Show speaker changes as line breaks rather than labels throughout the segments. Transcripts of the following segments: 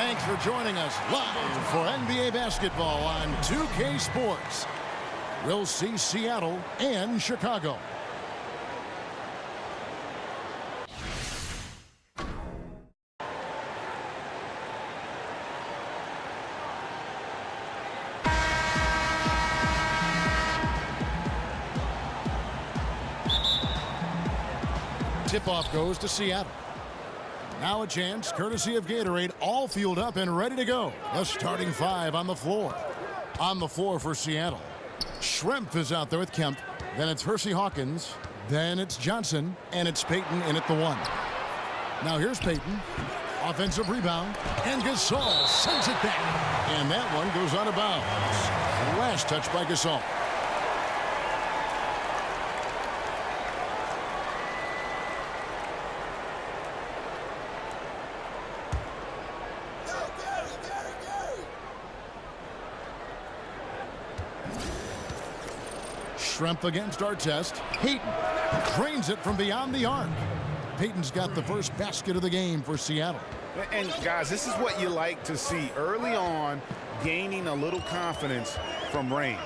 Thanks for joining us live for NBA basketball on 2K Sports. We'll see Seattle and Chicago. Tip-off goes to Seattle. Now a chance, courtesy of Gatorade, all fueled up and ready to go. The starting five on the floor. On the floor for Seattle. Schrempf is out there with Kemp. Then it's Hersey, Hawkins. Then it's Johnson. And it's Payton in at the one. Now here's Payton. Offensive rebound. And Gasol sends it back. And that one goes out of bounds. Last touch by Gasol. Schrempf against our test. Payton drains it from beyond the arc. Payton's got the first basket of the game for Seattle.
And guys, this is what you like to see early on, gaining a little confidence from range.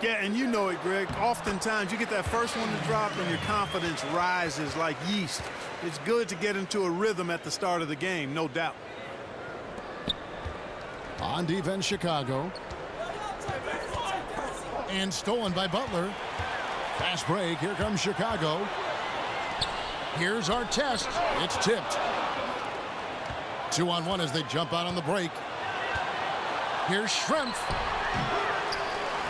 Yeah, and you know it, Greg. Oftentimes you get that first one to drop and your confidence rises like yeast. It's good to get into a rhythm at the start of the game, no doubt.
On defense, Chicago. And stolen by Butler. Fast break. Here comes Chicago. Here's our test. It's tipped. 2-on-1 as they jump out on the break. Here's Schrempf.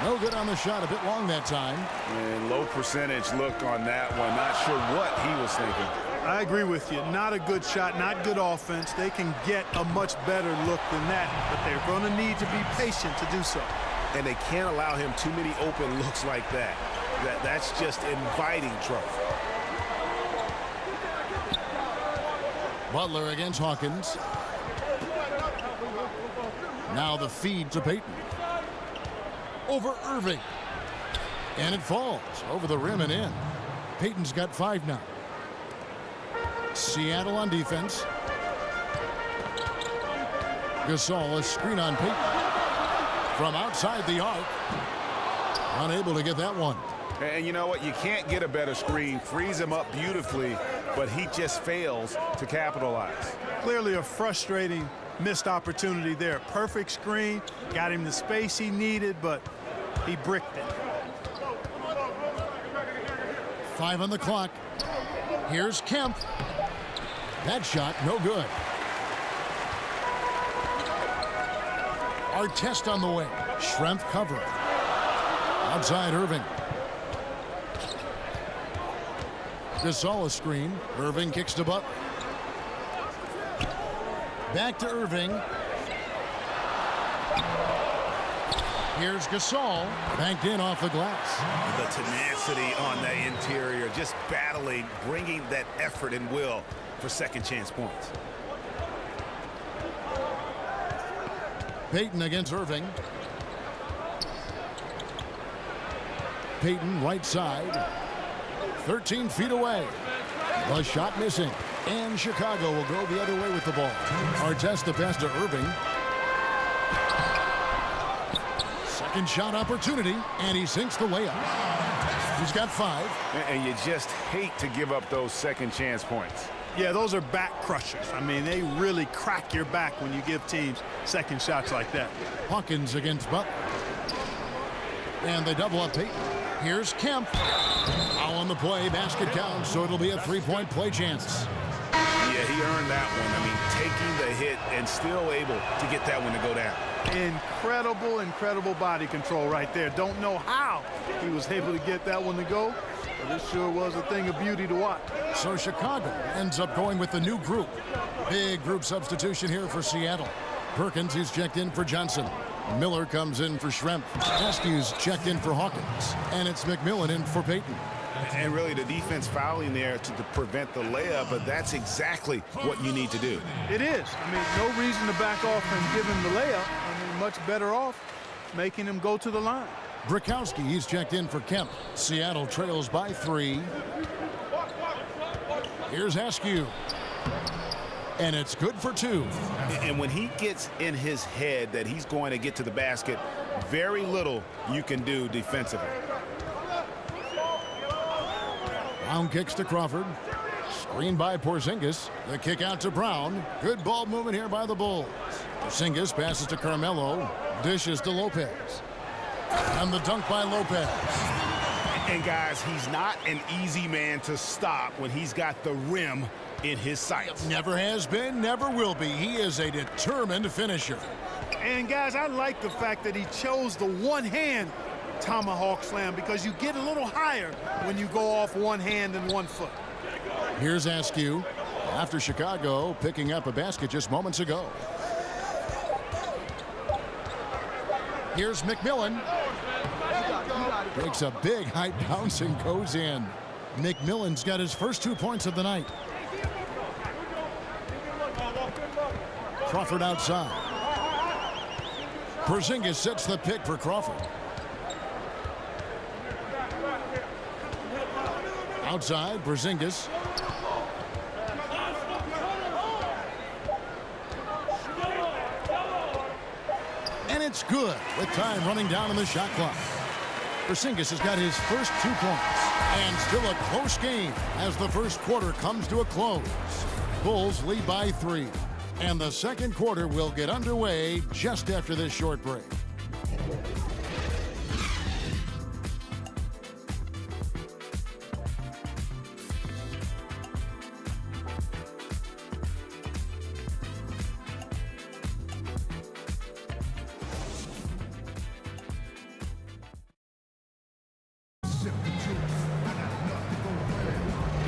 No good on the shot. A bit long that time.
And low percentage look on that one. Not sure what he was thinking.
I agree with you. Not a good shot, not good offense. They can get a much better look than that, but they're going to need to be patient to do so.
And they can't allow him too many open looks like that. That's just inviting trouble.
Butler against Hawkins. Now the feed to Payton. Over Ervin. And it falls over the rim and in. Payton's got 5 now. Seattle on defense. Gasol, a screen on Payton. From outside the arc. Unable to get that one.
And you know what? You can't get a better screen. Frees him up beautifully, but he just fails to capitalize.
Clearly a frustrating missed opportunity there. Perfect screen. Got him the space he needed, but he bricked it.
5 on the clock. Here's Kemp. That shot, no good. Our test on the way. Schrempf covering. Outside Ervin. Gasol a screen. Ervin kicks to Butler. Back to Ervin. Here's Gasol. Banked in off the glass.
The tenacity on the interior. Just battling, bringing that effort and will for second chance points.
Payton against Ervin. Payton right side. 13 feet away. The shot missing. And Chicago will go the other way with the ball. Artest the pass to Ervin. Second shot opportunity. And he sinks the layup. He's got 5.
And you just hate to give up those second chance points.
Yeah, those are back crushers. I mean, they really crack your back when you give teams second shots like that.
Hawkins against Butler. And they double up Payton. Here's Kemp. Foul on the play. Basket counts, so it'll be a 3-point play chance.
Yeah, he earned that one. I mean, taking the hit and still able to get that one to go down.
Incredible, incredible body control right there. Don't know how he was able to get that one to go, but it sure was a thing of beauty to watch.
So Chicago ends up going with the new group. Big group substitution here for Seattle. Perkins, he's checked in for Johnson. Miller comes in for Schrempf. Askew's checked in for Hawkins. And it's McMillan in for Payton.
And really the defense fouling there to prevent the layup, but that's exactly what you need to do.
It is. I mean, no reason to back off and give him the layup. I mean, much better off making him go to the line.
Brickowski, he's checked in for Kemp. Seattle trails by 3. Here's Askew. and it's good for 2.
And when he gets in his head that he's going to get to the basket, very little you can do defensively.
Brown kicks to Crawford. Screen by Porzingis. The kick out to Brown. Good ball movement here by the Bulls. Porzingis passes to Carmelo. Dishes to Lopez. And the dunk by Lopez.
And guys, he's not an easy man to stop when he's got the rim in his sights.
Never has been, never will be. He is a determined finisher.
And guys, I like the fact that he chose the one-hand tomahawk slam, because you get a little higher when you go off one hand and 1 foot.
Here's Askew after Chicago picking up a basket just moments ago. Here's McMillan. Breaks a big high bounce and goes in. McMillan's got his first 2 points of the night. Crawford outside. Porzingis sets the pick for Crawford. Outside, Porzingis. And it's good with time running down on the shot clock. Porzingis has got his first 2 points. And still a close game as the first quarter comes to a close. Bulls lead by 3. And the second quarter will get underway just after this short break.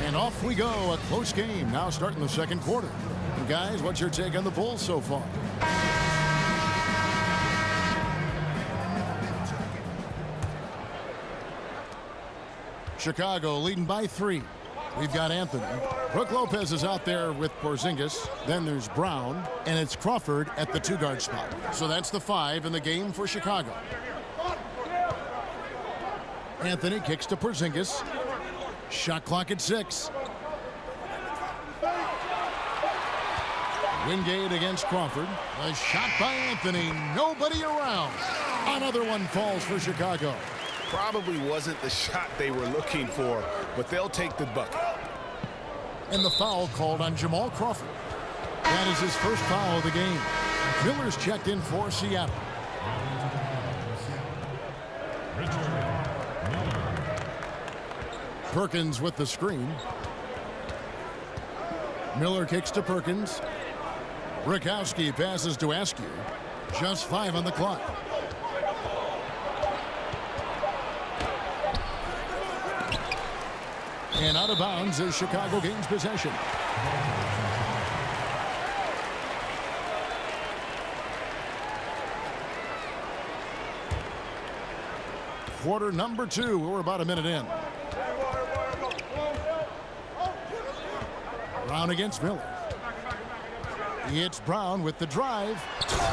And off we go, a close game now starting the second quarter. And guys, what's your take on the Bulls so far? Chicago leading by 3. We've got Anthony. Brook Lopez is out there with Porzingis. Then there's Brown, and it's Crawford at the 2-guard spot. So that's the 5 in the game for Chicago. Anthony kicks to Porzingis. Shot clock at 6. Wingate against Crawford. A shot by Anthony. Nobody around. Another one falls for Chicago.
Probably wasn't the shot they were looking for, but they'll take the bucket.
And the foul called on Jamal Crawford. That is his first foul of the game. Miller's checked in for Seattle. Perkins with the screen. Miller kicks to Perkins. Rakowski passes to Askew. Just 5 on the clock. And out of bounds as Chicago gains possession. Quarter number 2. We're about a minute in. Brown against Miller. It's Brown with the drive.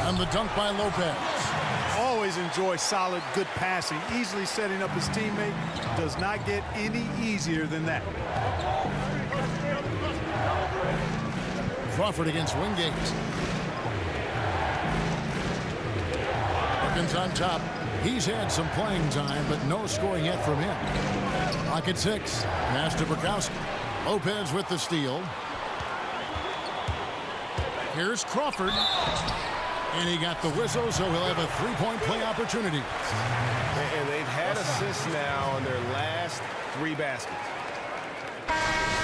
And the dunk by Lopez.
Always enjoy solid, good passing. Easily setting up his teammate. Does not get any easier than that.
Crawford against Wingate. Hawkins on top. He's had some playing time, but no scoring yet from him. Clock at 6. Pass to Rakowski. Lopez with the steal. Here's Crawford. And he got the whistle, so he'll have a 3-point play opportunity.
And they've had assists now on their last 3 baskets.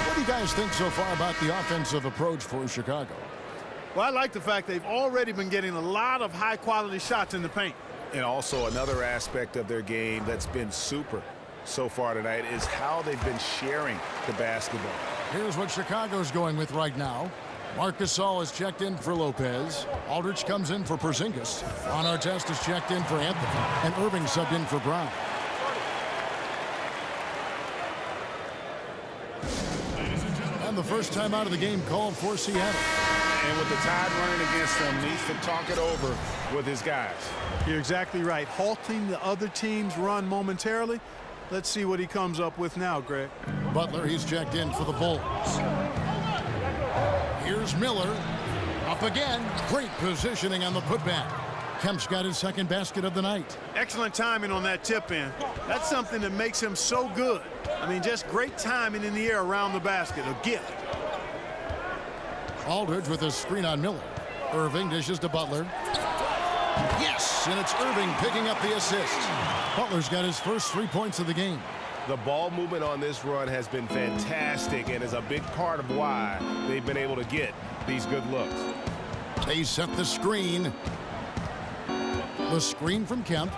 What do you guys think so far about the offensive approach for Chicago?
Well, I like the fact they've already been getting a lot of high-quality shots in the paint.
And also another aspect of their game that's been super so far tonight is how they've been sharing the basketball.
Here's what Chicago's going with right now. Marc Gasol is checked in for Lopez. Aldridge comes in for Porzingis. Ron Artest is checked in for Anthony. And Ervin subbed in for Brown. And the first time out of the game called for Seattle.
And with the tide running against them, needs to talk it over with his guys.
You're exactly right. Halting the other team's run momentarily. Let's see what he comes up with now, Greg.
Butler, he's checked in for the Bulls. Here's Miller. Up again. Great positioning on the putback. Kemp's got his second basket of the night.
Excellent timing on that tip in. That's something that makes him so good. I mean, just great timing in the air around the basket. A gift.
Aldridge with a screen on Miller. Ervin dishes to Butler. Yes, and it's Ervin picking up the assist. Butler's got his first 3 points of the game.
The ball movement on this run has been fantastic and is a big part of why they've been able to get these good looks.
They set the screen. The screen from Kemp.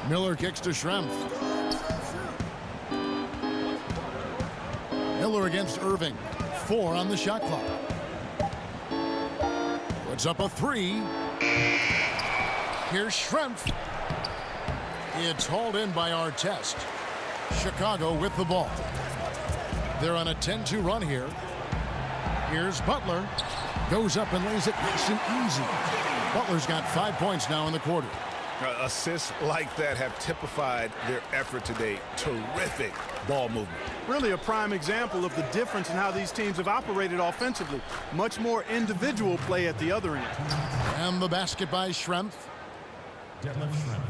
Miller kicks to Schrempf. Miller against Ervin. 4 on the shot clock. Puts up a 3. Here's Schrempf. It's hauled in by Artest. Chicago with the ball. They're on a 10-2 run here. Here's Butler. Goes up and lays it nice and easy. Butler's got 5 points now in the quarter.
Assists like that have typified their effort today. Terrific ball movement.
Really a prime example of the difference in how these teams have operated offensively. Much more individual play at the other end.
And the basket by Schrempf.
Detlef Schrempf.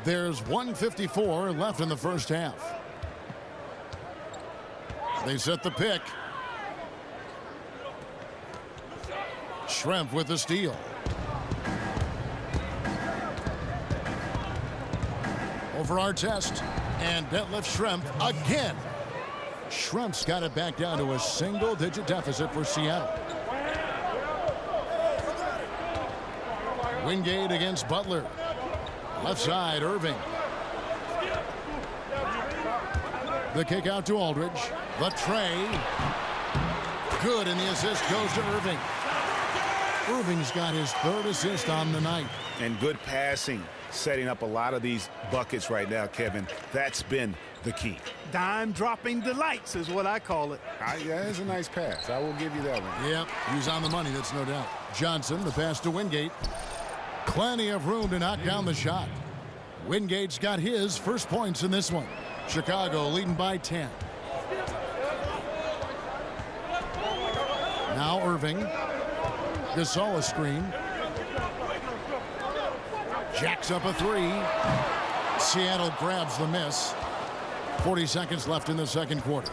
There's 1:54 left in the first half. They set the pick. Schrempf with the steal. Over Artest. And Detlef Schrempf again. Schrempf's got it back down to a single-digit deficit for Seattle. Wingate against Butler. Left side, Ervin. The kick out to Aldridge. The tray. Good, and the assist goes to Ervin. Irving's got his third assist on the night.
And good passing, setting up a lot of these buckets right now, Kevin. That's been the key.
Dime-dropping delights is what I call it.
Yeah, it's a nice pass. I will give you that one.
Yep, he's on the money, that's no doubt. Johnson, the pass to Wingate. Plenty of room to knock down the shot. Wingate's got his first points in this one. Chicago leading by 10. Now Ervin. Gasol a screen. Jacks up a 3. Seattle grabs the miss. 40 seconds left in the second quarter.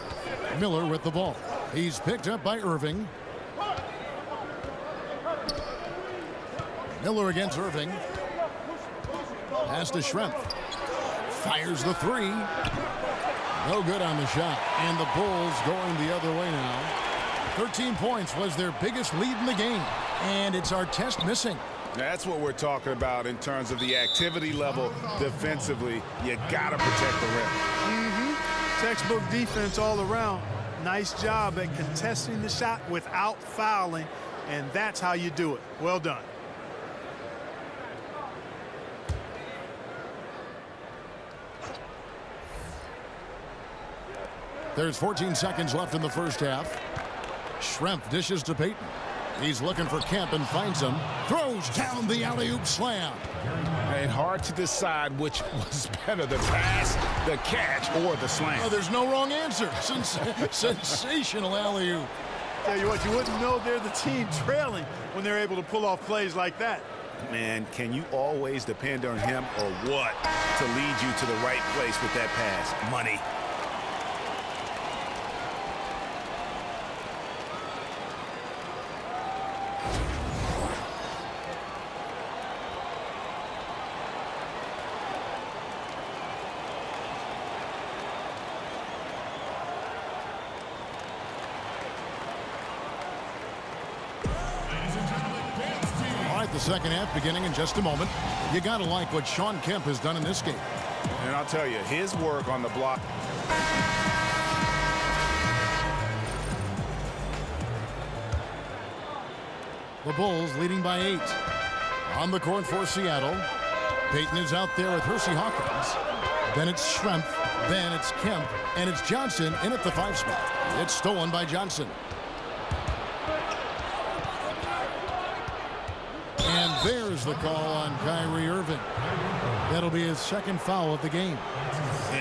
Miller with the ball. He's picked up by Ervin. Miller against Ervin. Pass to Schrempf. Fires the 3. No good on the shot. And the Bulls going the other way now. 13 points was their biggest lead in the game. And it's Artest missing.
That's what we're talking about in terms of the activity level defensively. You got to protect the rim.
Textbook defense all around. Nice job at contesting the shot without fouling. And that's how you do it. Well done.
There's 14 seconds left in the first half. Schrempf dishes to Payton. He's looking for Kemp and finds him. Throws down the alley-oop slam.
And hard to decide which was better, the pass, the catch, or the slam.
Oh, there's no wrong answer. Sensational alley-oop.
Tell you what, you wouldn't know they're the team trailing when they're able to pull off plays like that.
Man, can you always depend on him or what to lead you to the right place with that pass? Money.
The second half beginning in just a moment. You got to like what Shawn Kemp has done in this game.
And I'll tell you, his work on the block.
The Bulls leading by 8. On the court for Seattle. Payton is out there with Hersey, Hawkins. Then it's Schrempf. Then it's Kemp. And it's Johnson in at the 5 spot. It's stolen by Johnson. And there's the call on Kyrie Irving. That'll be his second foul of the game.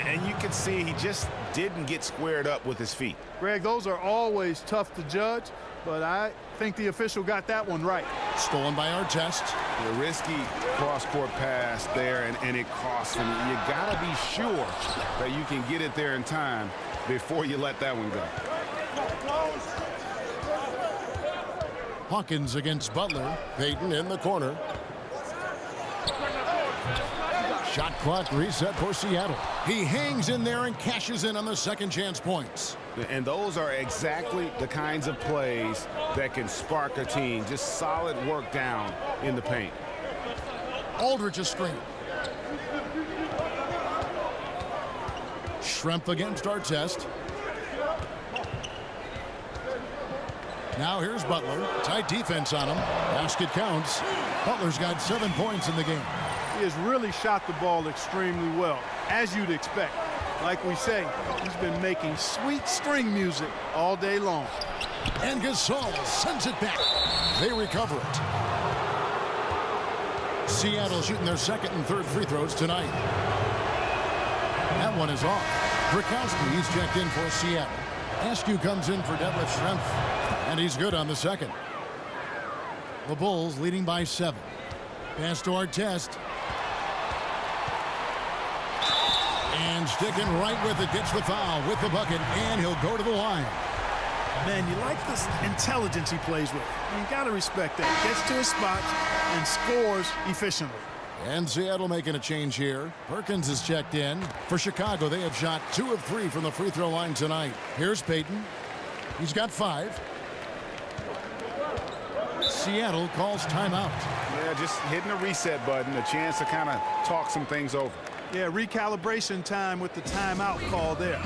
And you can see he just didn't get squared up with his feet.
Greg, those are always tough to judge, but I think the official got that one right.
Stolen by Artest.
The risky cross-court pass there, and it costs him. You got to be sure that you can get it there in time before you let that one go.
Hawkins against Butler. Payton in the corner. Shot clock reset for Seattle. He hangs in there and cashes in on the second chance points.
And those are exactly the kinds of plays that can spark a team. Just solid work down in the paint.
Aldridge a screen. Schrempf against Artest. Now here's Butler. Tight defense on him. Basket counts. Butler's got 7 points in the game.
He has really shot the ball extremely well, as you'd expect. Like we say, he's been making sweet string music all day long.
And Gasol sends it back. They recover it. Seattle shooting their second and third free throws tonight. That one is off. Brakowski, he's checked in for Seattle. Askew comes in for Detlef Schrempf, and he's good on the second. The Bulls leading by 7. Pass to Artest. And sticking right with it, gets the foul with the bucket, and he'll go to the line.
Man, you like this intelligence he plays with. You got to respect that. Gets to his spot and scores efficiently.
And Seattle making a change here. Perkins is checked in. For Chicago, they have shot 2 of 3 from the free throw line tonight. Here's Payton. He's got 5. Seattle calls timeout.
Yeah, just hitting a reset button, a chance to kind of talk some things over.
Yeah, recalibration time with the timeout call there.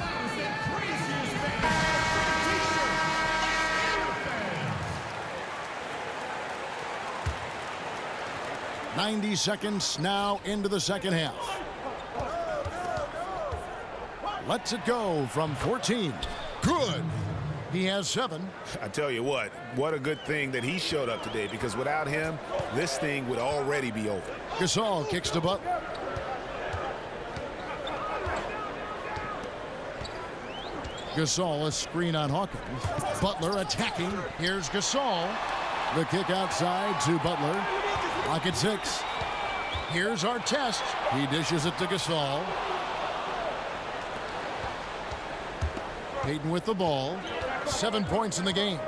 "90 seconds now into the second half. Lets it go from 14. Good. He has 7.
I tell you what a good thing that he showed up today, because without him, this thing would already be over.
Gasol kicks to Butler. Gasol, a screen on Hawkins. Butler attacking. Here's Gasol. The kick outside to Butler. Pocket 6. Here's Artest. He dishes it to Gasol. Payton with the ball. 7 points in the game.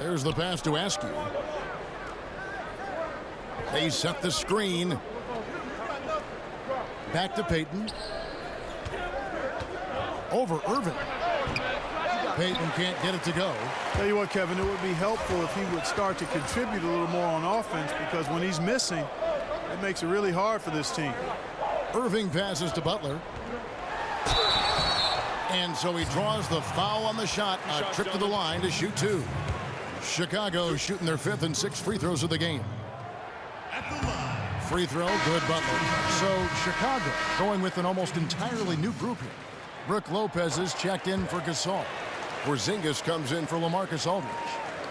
There's the pass to Askew. They set the screen. Back to Payton. Over Ervin. Payton can't get it to go.
Tell you what, Kevin, it would be helpful if he would start to contribute a little more on offense, because when he's missing, it makes it really hard for this team.
Irving passes to Butler. And so he draws the foul on the shot. A trip to the line to shoot 2. Chicago shooting their 5th and 6th free throws of the game. Free throw, good Butler. So Chicago going with an almost entirely new group here. Brook Lopez is checked in for Gasol. Porzingis comes in for LaMarcus Aldridge.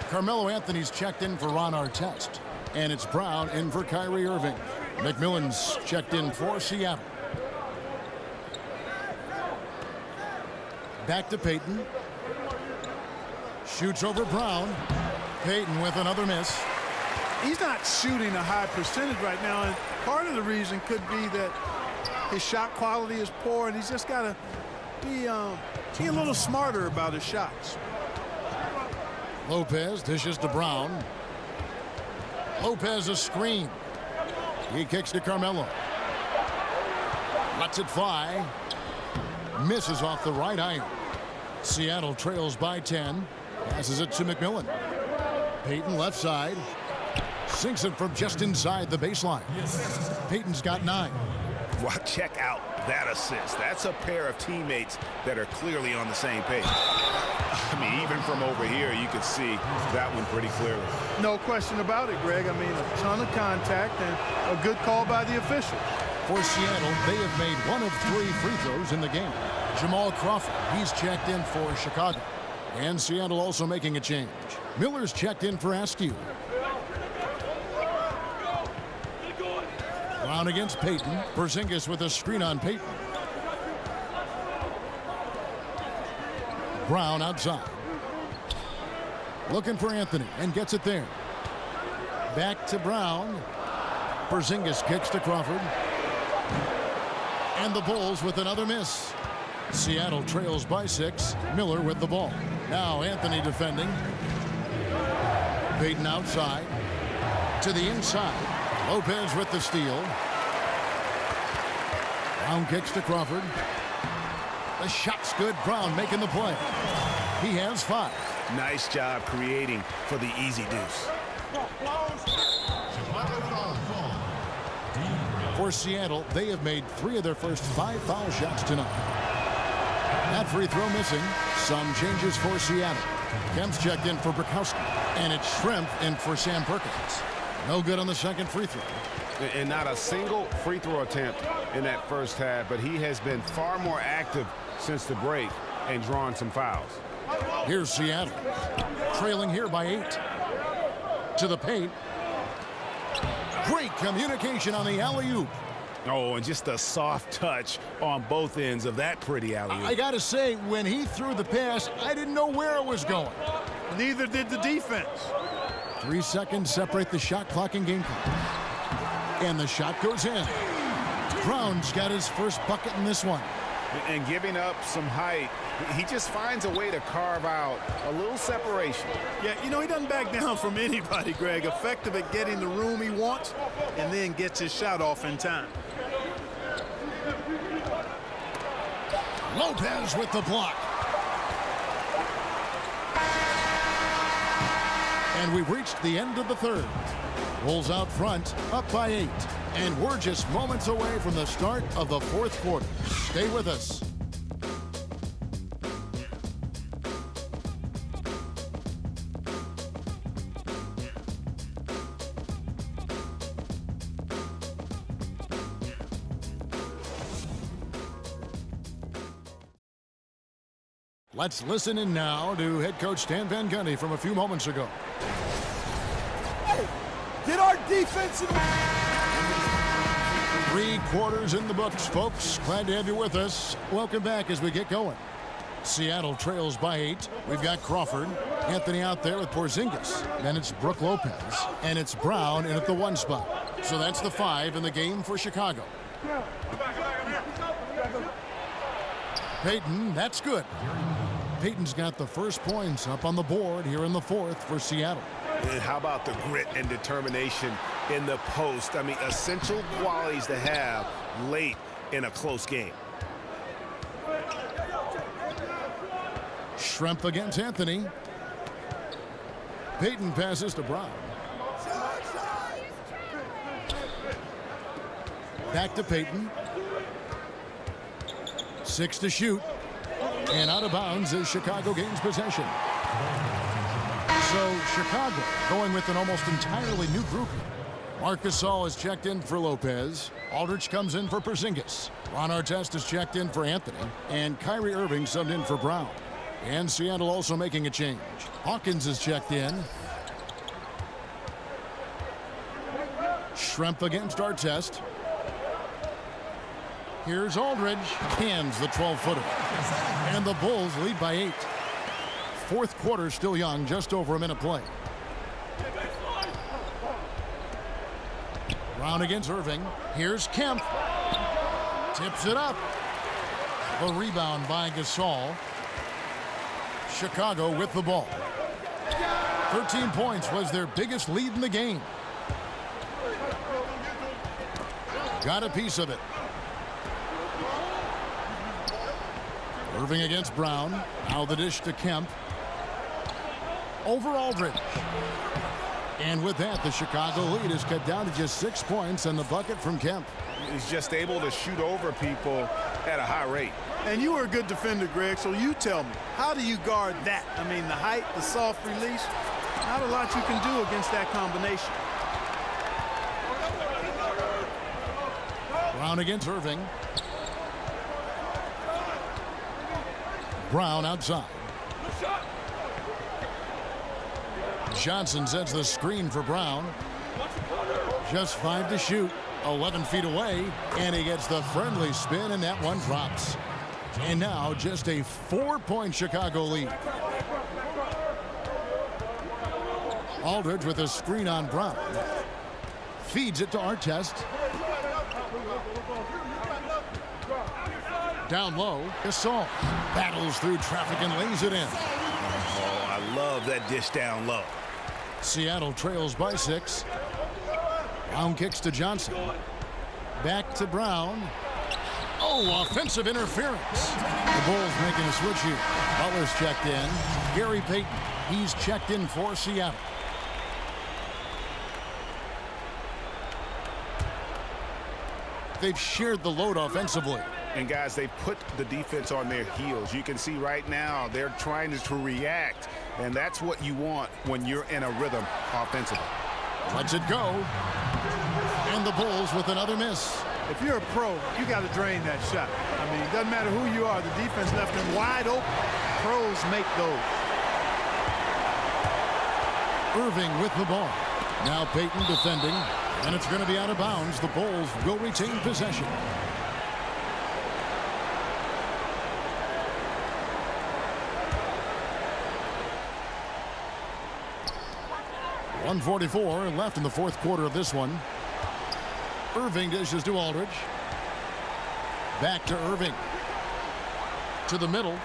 Carmelo Anthony's checked in for Ron Artest. And it's Brown in for Kyrie Irving. McMillan's checked in for Seattle. Back to Payton. Shoots over Brown. Payton with another miss.
He's not shooting a high percentage right now, and part of the reason could be that his shot quality is poor, and he's just got to be a little smarter about his shots.
Lopez dishes to Brown. Lopez a screen. He kicks to Carmelo. Lets it fly. Misses off the right iron. Seattle trails by 10. Passes it to McMillan. Payton left side. Sinks it from just inside the baseline. Payton's got 9.
Wow, check out that assist. That's a pair of teammates that are clearly on the same page. I mean, even from over here, you can see that one pretty clearly.
No question about it, Greg. I mean, a ton of contact and a good call by the officials.
For Seattle, they have made 1 of 3 free throws in the game. Jamal Crawford, he's checked in for Chicago. And Seattle also making a change. Miller's checked in for Askew. Brown against Payton. Porzingis with a screen on Payton. Brown outside. Looking for Anthony and gets it there. Back to Brown. Porzingis kicks to Crawford. And the Bulls with another miss. Seattle trails by 6. Miller with the ball. Now Anthony defending. Payton outside. To the inside. Lopez with the steal. Brown kicks to Crawford. The shot's good. Brown making the play. He has 5.
Nice job creating for the easy deuce.
For Seattle, they have made 3 of their first 5 foul shots tonight. That free throw missing. Some changes for Seattle. Kemp's checked in for Bukowski. And it's Schrempf in for Sam Perkins. No good on the second free throw.
And not a single free throw attempt in that first half, but he has been far more active since the break and drawn some fouls.
Here's Seattle. Trailing here by 8. To the paint. Great communication on the alley-oop.
Oh, and just a soft touch on both ends of that pretty alley-oop.
I got to say, when he threw the pass, I didn't know where it was going.
Neither did the defense.
3 seconds separate the shot clock and game clock. And the shot goes in. Brown's got his first bucket in this one.
And giving up some height, he just finds a way to carve out a little separation.
Yeah, you know, he doesn't back down from anybody, Greg. Effective at getting the room he wants and then gets his shot off in time.
Lopez with the block. And we've reached the end of the third. Bulls out front, up by 8. And we're just moments away from the start of the fourth quarter. Stay with us. Let's listen in now to head coach Stan Van Gundy from a few moments ago.
Hey, did our defense...
3 quarters in the books, folks. Glad to have you with us. Welcome back as we get going. Seattle trails by 8. We've got Crawford. Anthony out there with Porzingis. Then it's Brook Lopez. And it's Brown in at the 1 spot. So that's the 5 in the game for Chicago. Payton, that's good. Payton's got the first points up on the board here in the 4th for Seattle.
And how about the grit and determination in the post? I mean, essential qualities to have late in a close game.
Schrempf against Anthony. Payton passes to Brown. Back to Payton. 6 to shoot. And out of bounds is Chicago gains possession. So Chicago going with an almost entirely new group here. Marc Gasol is checked in for Lopez. Aldridge comes in for Porzingis. Ron Artest is checked in for Anthony. And Kyrie Irving subbed in for Brown. And Seattle also making a change. Hawkins is checked in. Schrempf against Artest. Here's Aldridge. Hands the 12-footer. And the Bulls lead by 8. Fourth quarter still young, just over a minute play. Brown against Ervin. Here's Kemp. Tips it up. The rebound by Gasol. Chicago with the ball. 13 points was their biggest lead in the game. Got a piece of it. Irving against Brown. Now the dish to Kemp. Over Aldridge. And with that, the Chicago lead is cut down to just 6 points and the bucket from Kemp.
He's just able to shoot over people at a high rate.
And you were a good defender, Greg, so you tell me, how do you guard that? I mean, the height, the soft release, not a lot you can do against that combination.
Brown against Irving. Brown outside. Johnson sets the screen for Brown. Just 5 to shoot. 11 feet away, and he gets the friendly spin, and that one drops. And now just a 4-point Chicago lead. Aldridge with a screen on Brown. Feeds it to Artest. Down low, Gasol battles through traffic and lays it in.
Oh, I love that dish down low.
Seattle trails by 6. Brown kicks to Johnson. Back to Brown. Oh, offensive interference. The Bulls making a switch here. Butler's checked in. Gary Payton, he's checked in for Seattle. They've shared the load offensively.
And guys, they put the defense on their heels. You can see right now they're trying to react, and that's what you want when you're in a rhythm offensively.
Lets it go. And the Bulls with another miss.
If you're a pro, you got to drain that shot. I mean, it doesn't matter who you are. The defense left him wide open. Pros make those.
Ervin with the ball. Now Payton defending, and it's going to be out of bounds. The Bulls will retain possession. .144 left in the fourth quarter of this one. Ervin dishes to Aldridge. Back to Ervin. To the middle.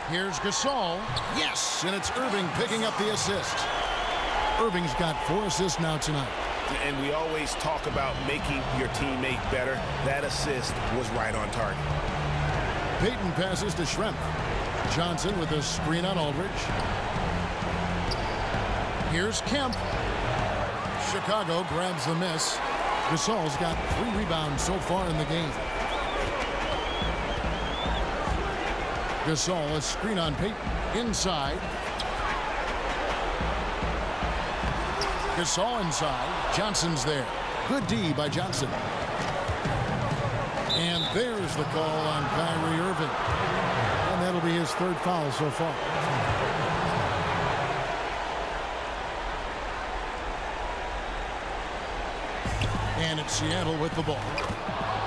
Here's Gasol. Yes, and it's Ervin picking up the assist. Ervin's got 4 assists now tonight.
And we always talk about making your teammate better. That assist was right on target.
Payton passes to Schrempf. Johnson with a screen on Aldridge. Here's Kemp. Chicago grabs the miss. Gasol's got 3 rebounds so far in the game. Gasol, a screen on Payton. Inside. Gasol inside. Johnson's there. Good D by Johnson. And there's the call on Kyrie Ervin. And that'll be his 3rd foul so far. And it's Seattle with the ball.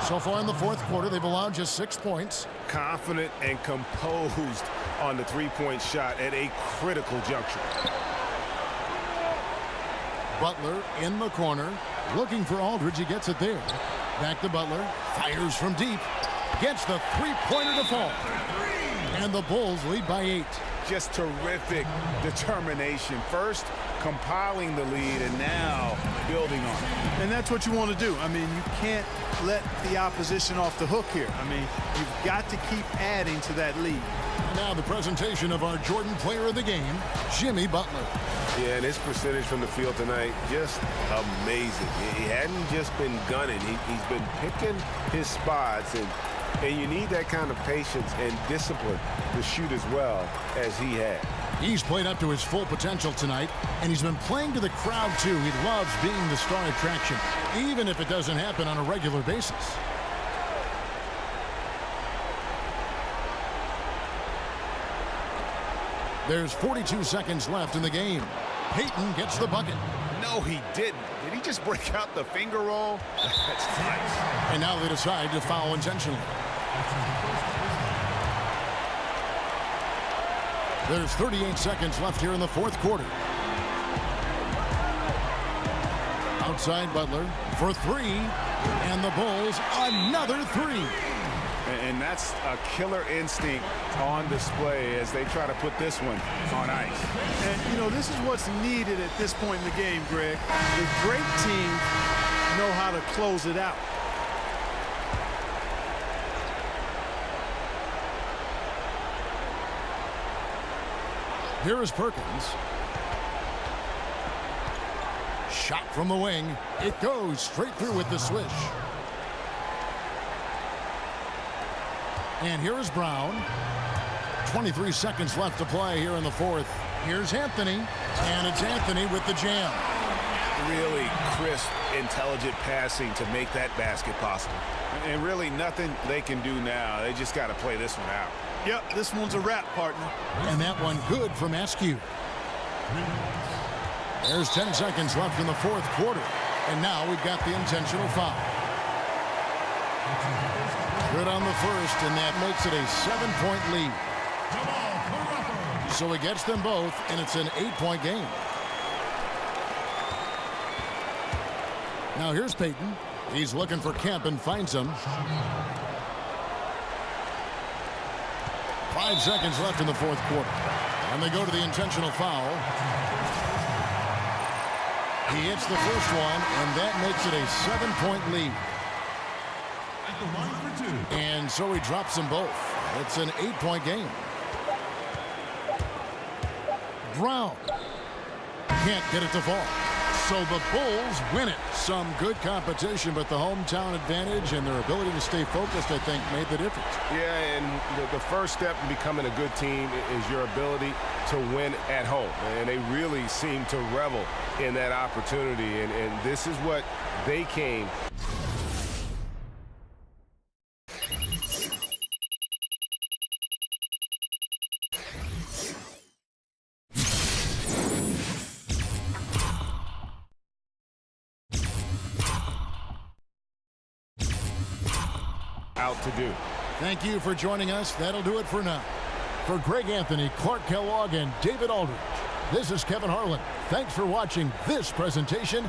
So far in the fourth quarter, they've allowed just 6 points.
Confident and composed on the 3-point shot at a critical juncture.
Butler in the corner, looking for Aldridge. He gets it there. Back to Butler. Fires from deep. Gets the 3-pointer to fall. And the Bulls lead by 8.
Just terrific determination. First, compiling the lead, and now building on it.
And that's what you want to do. I mean, you can't let the opposition off the hook here. I mean, you've got to keep adding to that lead.
Now the presentation of our Jordan Player of the Game, Jimmy Butler.
Yeah, and his percentage from the field tonight, just amazing. He hadn't just been gunning. He's been picking his spots, and you need that kind of patience and discipline to shoot as well as he had.
He's played up to his full potential tonight, and he's been playing to the crowd, too. He loves being the star attraction, even if it doesn't happen on a regular basis. There's 42 seconds left in the game. Payton gets the bucket.
No, he didn't. Did he just break out the finger roll? That's nice.
And now they decide to foul intentionally. There's 38 seconds left here in the fourth quarter. Outside Butler for 3. And the Bulls another 3.
And that's a killer instinct on display as they try to put this one on ice.
And, you know, this is what's needed at this point in the game, Greg. The great teams know how to close it out.
Here is Perkins. Shot from the wing. It goes straight through with the swish. And here is Brown. 23 seconds left to play here in the fourth. Here's Anthony. And it's Anthony with the jam.
Really crisp, intelligent passing to make that basket possible. And really nothing they can do now. They just got to play this one out.
Yep, this one's a wrap, partner.
And that one good from Askew. There's 10 seconds left in the fourth quarter. And now we've got the intentional foul. Good on the first, and that makes it a 7-point lead. So he gets them both, and it's an 8-point game. Now here's Payton. He's looking for Kemp and finds him. 5 seconds left in the fourth quarter. And they go to the intentional foul. He hits the first one, and that makes it a 7-point lead.
At the line for 2.
And so he drops them both. It's an 8-point game. Brown can't get it to fall. So the Bulls win it. Some good competition, but the hometown advantage and their ability to stay focused, I think, made the difference.
Yeah, and the first step in becoming a good team is your ability to win at home. And they really seem to revel in that opportunity. And this is what they came. Out to do.
Thank you for joining us. That'll do it for now. For Greg Anthony, Clark Kellogg, and David Aldridge, this is Kevin Harlan. Thanks for watching this presentation